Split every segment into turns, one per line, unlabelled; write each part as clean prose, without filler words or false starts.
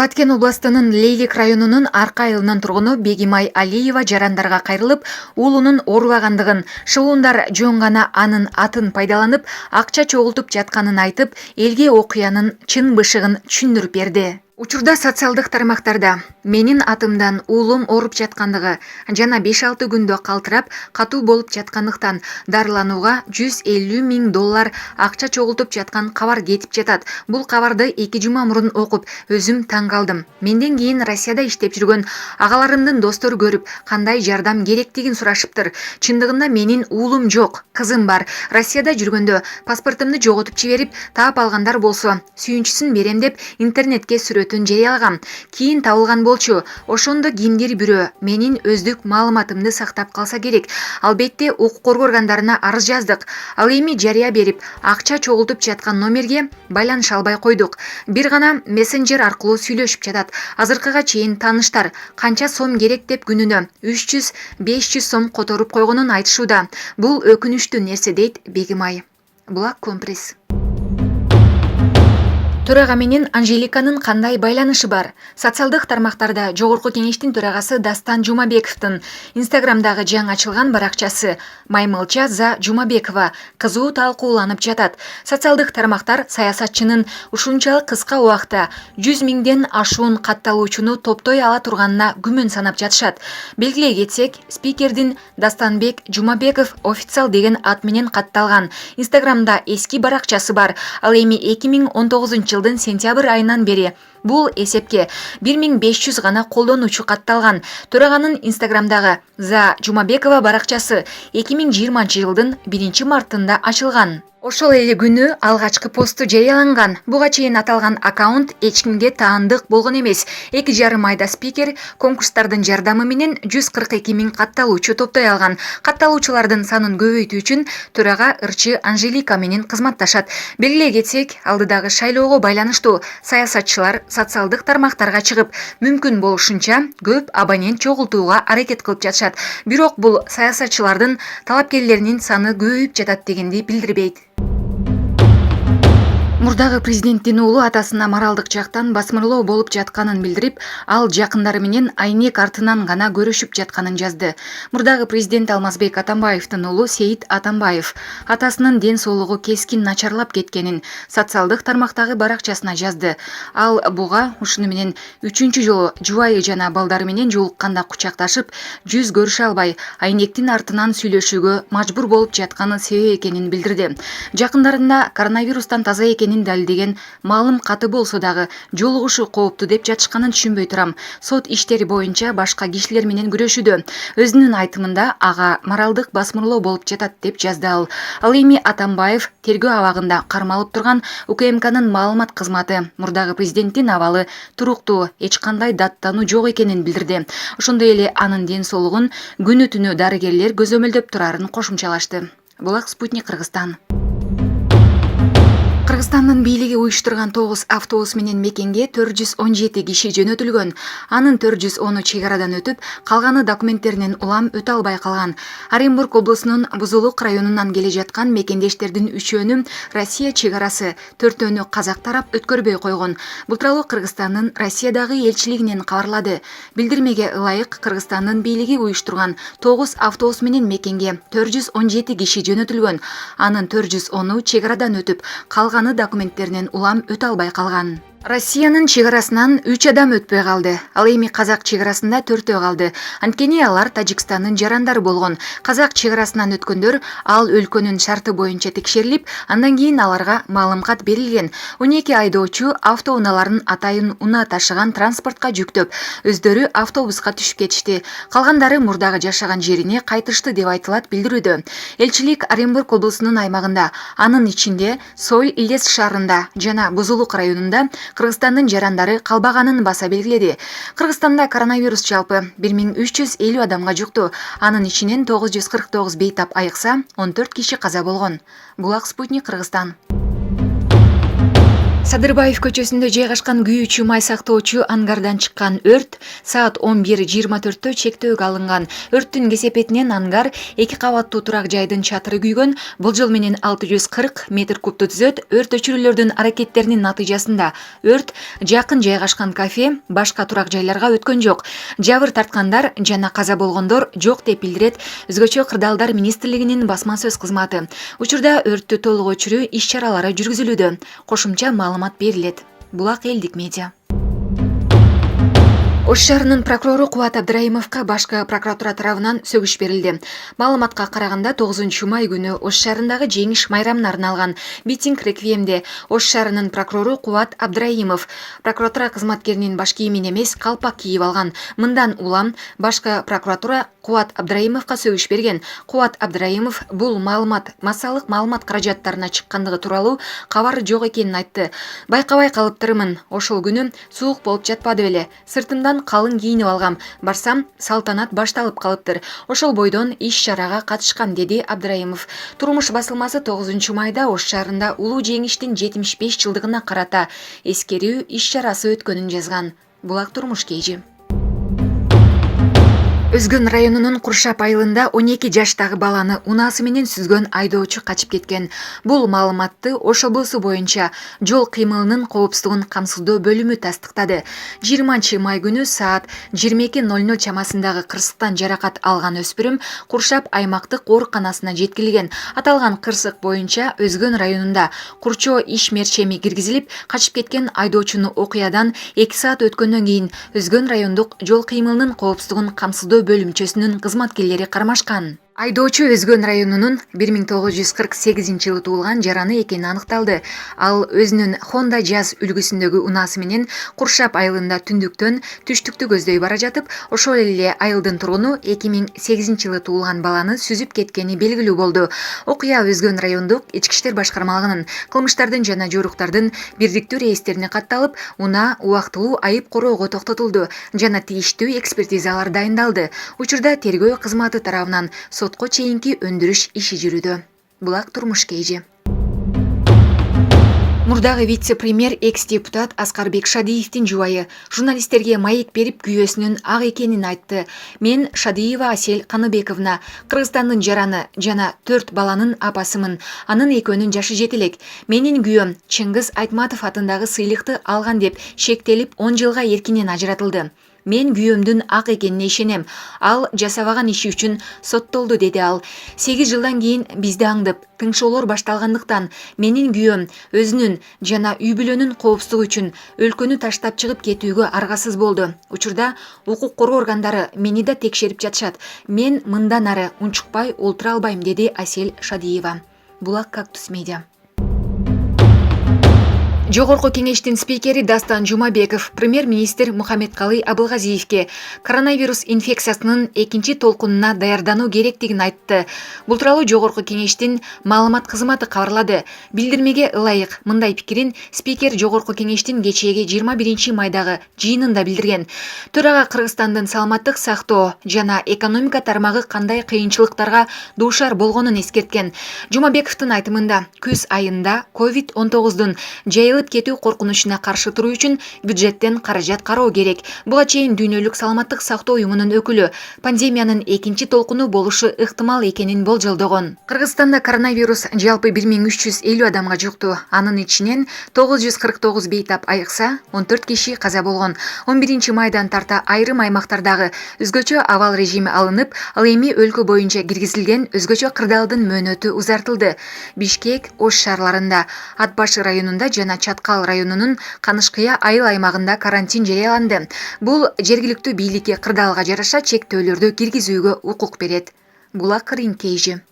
Баткен областынын Лейлик районунун Арка айылынын тургуну Бегимай Алиева жарандарга кайрылып, уулунун оорубагандыгын, шылуундар жөн гана анын атын пайдаланып, акча чогултуп жатканын айтып, элге окуянын чын бышыгын түшүндүрүп берди. Учурда социалдык тармактарда менин атымдан уулум ооруп жаткандыгы жана 5-6 күндө калтырап, катуу болуп жаткандыктан дарыланууга $150,000 акча чогултуп жаткан кабар кетип жатат. Бул кабарды 2 жума мурун окуп, өзүм таң калдым. Менден кийин Россияда иштеп жүргөн агаларымдын достору көрүп, кандай жардам керектигин сурашыптыр. Чындыгында менин уулум жок, кызым бар. Россияда жүргөндө паспортумду жоготуп жиберип, таап алгандар болсо, сүйүнчүсүн берем деп интернетке сүрөтүн жарыялагам. Кийин табылган болчу. Ошондо кимдир бирөө менин өздүк маалыматымды сактап калса керек. Албетте укук коргоо органдарына арыз жаздык. Ал эми жарыя берип, акча чогултуп жаткан номерге байланыша албай койдук. Бир гана мессенджер аркылуу сүйлөшүп жатат. Азыркыга чейин тааныштар канча сом керек деп күнүнө 300-500 сом которуп койгонун айтышууда. Бул өкүнүчтүү нерсе дейт Бегимай. Булак компресс. Төрага менен Анжеликанын кандай байланышы бар? Социалдык тармактарда Жогорку кеңештин төрагасы Дастан Жумабековдун Инстаграмдагы жаңы ачылган баракчасы Маймылча за Жумабекова кызуу талкууланып жатат. Социалдык тармактар саясатчынын ушунчалык кыска убакта 100 миңден ашуун катталуучуну топтой ала турганына күмөн санап жатышат. Белгилей кетсек, спикердин Дастанбек Жумабеков официал деген ат менен катталган Инстаграмда эски баракчасы бар. Ал эми 2019 жылдын сентябрь айынан бери бул эсепке 1500 гана колдонуучу катталган. Төраганын Инстаграмдагы за Жумабекова баракчасы 2020 жылдын 1 мартында ачылган. Ошол эле күнү алгачкы посту жарыяланган. Буга чейин аталган аккаунт эч кимге таандык болгон эмес. 2,5 айда спикер конкурстардын жардамы менен 142 миң катталуучу топтой алган. Катталуучулардын санын көбөйтүү үчүн төрага ырчы Анжелика менен кызматташат. Белгилей кетсек, алдыдагы шайлоого байланыштуу саясатчылар социалдык тармактарга чыгып, мүмкүн болушунча көп абонент чогултууга аракет кылып жатышат. Бирок бул саясатчылардын талапкерлеринин саны көбөйүп жатат дегенди билдирбейт. Мурдагы президенттин уулу атасына моралдык жактан басмырлоо болуп жатканын билдирип, ал жакындары менен айнек артынан гана көрүшүп жатканын жазды. Мурдагы президент Алмазбек Атамбаевдин уулу Сейит Атамбаев атасынын ден соолугу кескин начарлап кеткенин социалдык тармактагы баракчасына жазды. Ал буга ушуну менен 3-чү жолу жубайы жана балдары менен жолукканда кучакташып, жүз көрүшө албай, айнектин артынан сүйлөшүүгө мажбур болуп жатканы себеп экенин билдирди. Жакындарында коронавирустан таза экенин далилдеген маалым каты болсо дагы жолугушу кооптуу деп жатышканын түшүнбөй турам. Сот иштери боюнча башка кишилер менен күрөшүүдө. Өзүнүн айтымында ага моралдык басмырлоо болуп жатат деп жазды ал. Ал эми Атамбаев тергөө абагында кармалып турган УКМКнын маалымат кызматы мурдагы президенттин абалы туруктуу, эч кандай даттануу жок экенин билдирди. Ошондой эле анын ден соолугун күнү түнү дарыгерлер көзөмөлдөп турарын кошумчалашты. Булак Спутник Кыргызстан. Кыргызстандын бийлиги уюштурган 9 автобус менен мекенге 417 киши жөнөтүлгөн. Анын 410-у чек арадан өтүп, калганы документтеринен улам өтө албай калган. Оренбург облусунун Бузулук районунан келе жаткан мекендештердин 3-өөнү Россия чек арасы, 4-өөнү казак тарап өткөрбөй койгон. Бул тууралуу Кыргызстандын Россиядагы элчилигинен кабарлады. Билдирмеге ылайык, Кыргызстандын бийлиги уюштурган 9 автобус менен мекенге 417 киши жөнөтүлгөн. Анын 410-у чек арадан өтүп, калганы документтеринен улам өтө албай калган. Россиянын чек арасынан 3 адам өтпөй калды. Ал эми казак чек арасында 4 калды. Анткени алар Тажикстандын жарандары болгон. Казак чек арасынан өткөндөр ал өлкөнүн шарты боюнча текшерилип, андан кийин аларга маалымкат берилген. 12 айдоочу автоунааларын атайын унаа ташыган транспортко жүктөп, өздөрү автобуска түшүп кетишти. Калгандары мурдагы жашаган жерине кайтышты деп айтылат билдирүүдө. Элчилик Оренбург облусунун аймагында, анын ичинде Соль Илес шаарында жана Бузулук районунда Кыргызстандын жарандары калбаганын баса белгиледи. Кыргызстанда коронавирус жалпы 1350 адамга жукту. Анын ичинен 949 бейтап айыкса, 14 киши каза болгон. Булак Спутник Кыргызстан. Садырбаев көчөсүндө жайгашкан күйүүчү май сактоочу ангардан чыккан өрт саат 11:24 чектөөгө алынган. Өрттүн кесепетинен ангар 2 кабаттуу турак жайдын чатыры күйгөн. Болжол менен 640 метр кубду түзөт. Өрт өчүрүүлөрдүн аракеттеринин натыйжасында өрт жакын жайгашкан кафе, башка турак жайларга өткөн жок. Жабыр тарткандар жана каза болгондор жок деп билдирет Өзгөчө кырдаалдар министрлигинин басма сөз кызматы. Учурда өрттү толук өчүрүү иш-чаралары жүргүзүлүүдө. Кошумча маалымат берилет. Булак элдик медиа. Ош шаарынын прокурору Кубат Абдраимовго башкы прокуратура тарабынан сөгүш берилди. Маалыматка караганда 9 май күнү Ош шаарындагы жеңиш майрамына арналган митинг реквиемде Ош шаарынын прокурору Кубат Абдраимов прокуратура кызматкеринин баш кийимин эмес калпак кийип алган. Мындан улам башкы прокуратура Кубат Абдраимовго сөгүш берген. Кубат Абдраимов бул маалымат массалык маалымат каражаттарына чыккандыгы тууралуу кабар жок экенин айтты. Байкабай калыптырмын. Ошол күнү суук болуп жатпады беле. Сыртымдан калың кийинип алгам. Барсам салтанат башталып калыптыр. Ошол бойдон иш-чарага катышкам, деди Абдраимов. Турмуш басылмасы 9 майда Ош шаарында улуу жеңиштин 75 жылдыгына карата эскерүү иш-чарасы өткөнүн жазган. Булак турмуш кейжи. Өзгөн районунун Куршап айылында 12 жаштагы баланы унаасы менен сүзгөн айдоочу качып кеткен. Бул маалыматты Ош облусу боюнча жол кыймылынын коопсуздугун камсыздоо бөлүмү тастыктады. 20 май күнү саат 22:00 чамасындагы кырсыктан жаракат алган өспүрүм Куршап аймактык ооруканасына жеткирилген. Аталган кырсык боюнча Өзгөн районунда курчоо иш мерчеми киргизилип, качып кеткен айдоочуну окуядан 2 саат өткөндөн кийин Өзгөн райондук жол кыймылынын коопсуздугун камсыздоо бөлүмчөсүнүн кызматкерлери кармашкан. Айдоочу Өзгөн районунун 1948-жылы туулган жараны экени аныкталды. Ал өзүнүн Honda Jazz үлгүсүндөгү унаасы менен Куршап айылында түндүктөн түштүктү көздөй бара жатып, ошол эле айылдын тургуну 2008-жылы туулган баланы сүзүп кеткени белгилүү болду. Окуя Өзгөн райондук ички иштер башкармалыгынын кылмыштардын жана жоруктардын бирдиктүү рейстерине катталып, унаа убактылуу айып короого токтотулду жана тийиштүү экспертизалар дайындалды. Учурда тергөө кызматы тарабынан сотко чейинки өндүрүш иши жүрүүдө. Булак турмуш кейжи. Мурдагы вице-премьер экс-депутат Аскарбек Шадиевдин жубайы журналисттерге маек берип күйөөсүнүн ак экенин айтты. Мен Шадиева Асель Каныбековна, Кыргызстандын жараны жана 4 баланын апасымын. Анын экөөнүн жашы жетелек. Менин күйөөм Чыңгыз Айтматов атындагы сыйлыкты алган деп шектелип 10 жылга эркинен ажыратылды. Мен күйөөмдүн ак экенине ишенем. Ал жасабаган иши үчүн соттолду, деди ал. 8 жылдан кийин бизди аңдып, тыңшоолор башталгандыктан менин күйөөм өзүнүн жана үй бүлөнүн коопсуздугу үчүн өлкөнү таштап чыгып кетүүгө аргасыз болду. Учурда укук коргоо органдары мени да текшерип жатышат. Мен мындан ары унчукпай олтура албайм, деди Асель Шадиева. Булак Кактус медиа. Жогорку кеңештин спикери Дастан Жумабеков премьер-министр Мухаммедкалый Абылгазиевге коронавирус инфекциясынын экинчи толкунуна даярдануу керектигин айтты. Бул тууралуу Жогорку кеңештин маалымат кызматы кабарлады. Билдирмеге ылайык мындай пикирин спикер Жогорку кеңештин кечээги 21 майдагы жыйынында билдирген. Төрага Кыргызстандын саламаттык сактоо жана экономика тармагы кандай кыйынчылыктарга дуушар болгонун эскерткен. Жумабековдун айтымында күз айында COVID-19 жайылып кетүү коркунучуна каршы туруу үчүн бюджеттен каражат кароо керек. Буга чейин Дүйнөлүк саламаттык сактоо уюмунун өкүлү пандемиянын экинчи толкуну болушу ыктымал экенин болжолдогон. Кыргызстанда коронавирус жалпы 1350 адамга жукту. Анын ичинен 949 бейтап айыкса, 14 киши каза болгон. 11 майдан тарта айрым аймактардагы өзгөчө абал режими алынып, ал эми өлкө боюнча киргизилген өзгөчө кырдаалдын мөөнөтү узартылды. Бишкек, Ош шаарларында, Ат башы районунда жана Чаткал районунун Канышкыя айыл аймагында карантин жарыяланды. Бул жергиликтүү бийликке кырдаалга жараша чектөөлөрдү киргизүүгө укук берет. Булак Кырын кейжи.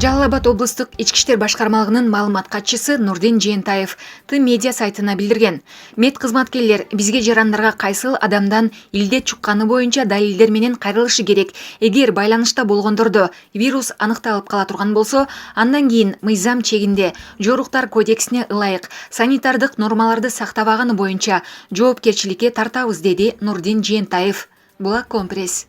Жалал Абад облустук ички иштер башкармалыгынын маалымат катчысы Нурдин Жээнтаев Тым медиа сайтына билдирген. Мед кызматкерлер бизге жарандарга кайсыл адамдан илдет чукканы боюнча далилдер менен кайрылышы керек. Эгер байланышта болгондордо вирус аныкталып кала турган болсо, андан кийин мыйзам чегинде жоруктар кодексине ылайык санитардык нормаларды сактабаганы боюнча жоопкерчиликке тартабыз, деди Нурдин Жээнтаев. Булак Компресс.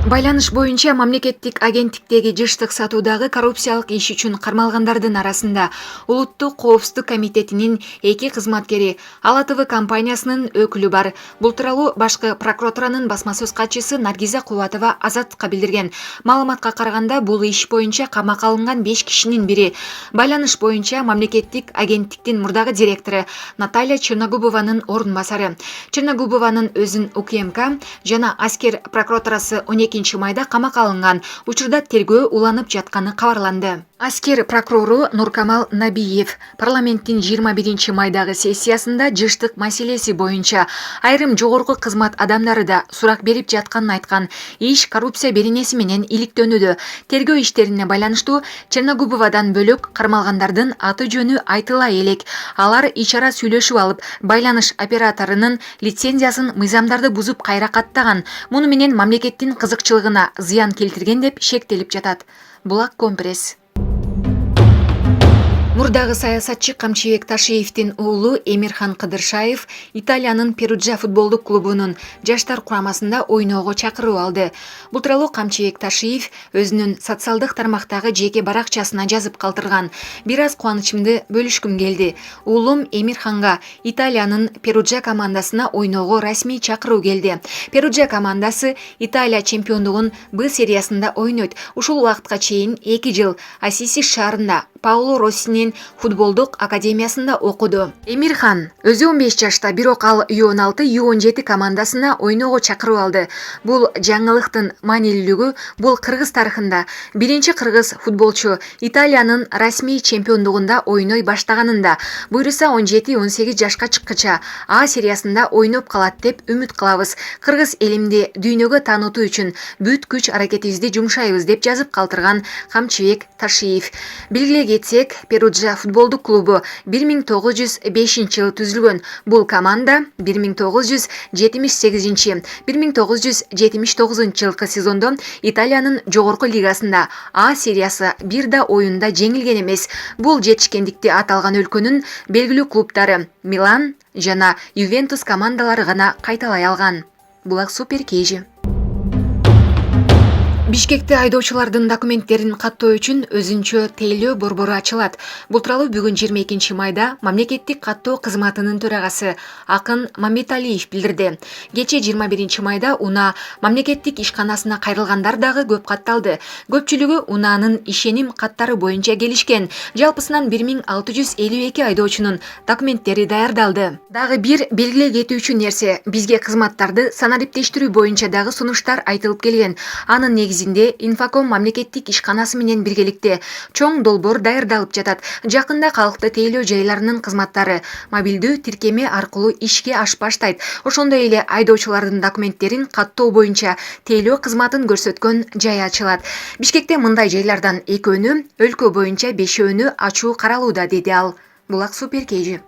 Байланыш боюнча мамлекеттик агенттиктеги жыштык сатуудагы коррупциялык иш үчүн кармалгандардын арасында Улуттук коопсуздук комитетинин 2 кызматкери, Ал ТВ компаниясынын өкүлү бар. Бул тууралуу башкы прокуратуранын басма сөз катчысы Наргиза Кубатова Азаттыкка билдирген. Маалыматка караганда, бул иш боюнча камакка алынган 5 кишинин бири. Байланыш боюнча мамлекеттик агенттиктин мурдагы директору Наталья Черногубованын орун басары. Черногубованын өзүн УКМК жана аскер прокуратурасы 12 майда камакка алынган. Учурда тергөө уланып жатканы кабарланды. Аскер прокурору Нуркамал Набиев парламенттин 21 майдагы сессиясында жыштык маселеси боюнча айрым жогорку кызмат адамдары да сурак берип жатканын айткан. Иш коррупция беренеси менен иликтөнүүдө. Тергөө иштерине байланыштуу Черногубовадан бөлөк кармалгандардын аты жөнү айтыла элек. Алар ичара сүйлөшүп алып, байланыш операторунун лицензиясын мыйзамдарды бузуп кайра каттаган. Муну менен мамлекеттин кызыкчылыгына зыян келтирген деп шектелип жатат. Булак Компресс. Мурдагы саясатчы Камчыбек Ташиевдин уулу Эмирхан Кыдыршаев Италиянын Перуджа футболдук клубунун жаштар курамасында ойноого чакыруу алды. Бул тууралуу Камчыбек Ташиев өзүнүн социалдык тармактагы жеке баракчасына жазып калтырган. Бир аз кубанычымды бөлүшкүм келди. Уулум Эмирханга Италиянын Перуджа командасына ойноого расмий чакыруу келди. Перуджа командасы Италия чемпиондугун Б сериясында ойнойт. Ушул убакытка чейин 2 жыл Ассиси шаарында Пауло Россинин футболдук академиясында окуду. Эмирхан өзү 15 жашта, бирок ал U16, U17 командасына ойноого чакыруу алды. Бул жаңылыктын маанилүүлүгү бул кыргыз тарыхында биринчи кыргыз футболчу Италиянын расмий чемпиондугунда ойной баштаганында, буйруса 17-18 жашка чыккыча А сериясында ойноп калат деп үмүт кылабыз. Кыргыз элимди дүйнөгө таанытуу үчүн бүт күч аракетибизди жумшайбыз деп жазып калтырган Камчыбек Ташиев. Белгилей кетсек, Перуджа футболдук клубу 1905 жылы түзүлгөн. Бул команда 1978-1979 жылкы сезондо Италиянын жогорку лигасында А сериясы бир да оюнда жеңилген эмес. Бул жетишкендикти аталган өлкөнүн белгилүү клубтары Милан жана Ювентус командалары гана кайталай алган. Булак Супер Кейжи. Бишкекте айдоочулардын документтерин каттоо үчүн өзүнчө тейлөө борбору ачылат. Бул тууралуу бүгүн 22 майда мамлекеттик каттоо кызматынын төрагасы Акын Мамбеталиев билдирди. Кече 21 майда УНА мамлекеттик ишканасына кайрылгандар дагы көп катталды. Көпчүлүгү УНАнын ишеним каттары боюнча келишкен. Жалпысынан 1652 айдоочунун документтери даярдалды. Дагы бир белгилей кетүүчү нерсе, бизге кызматтарды санариптештирүү боюнча дагы сунуштар айтылып келген. Анын негизинде Инфоком мамлекеттик ишканасы менен биргеликте чоң долбоор даярдалып жатат. Жакында калкты тейлөө жайларынын кызматтары мобилдүү тиркеме аркылуу ишке баштайт. Ошондой эле айдоочулардын документтерин каттоо боюнча тейлөө кызматын көрсөткөн жай ачылат. Бишкекте мындай жайлардан экөөнү, өлкө боюнча 5өөнү ачуу каралууда, деди ал. Булак Супер Кейжи.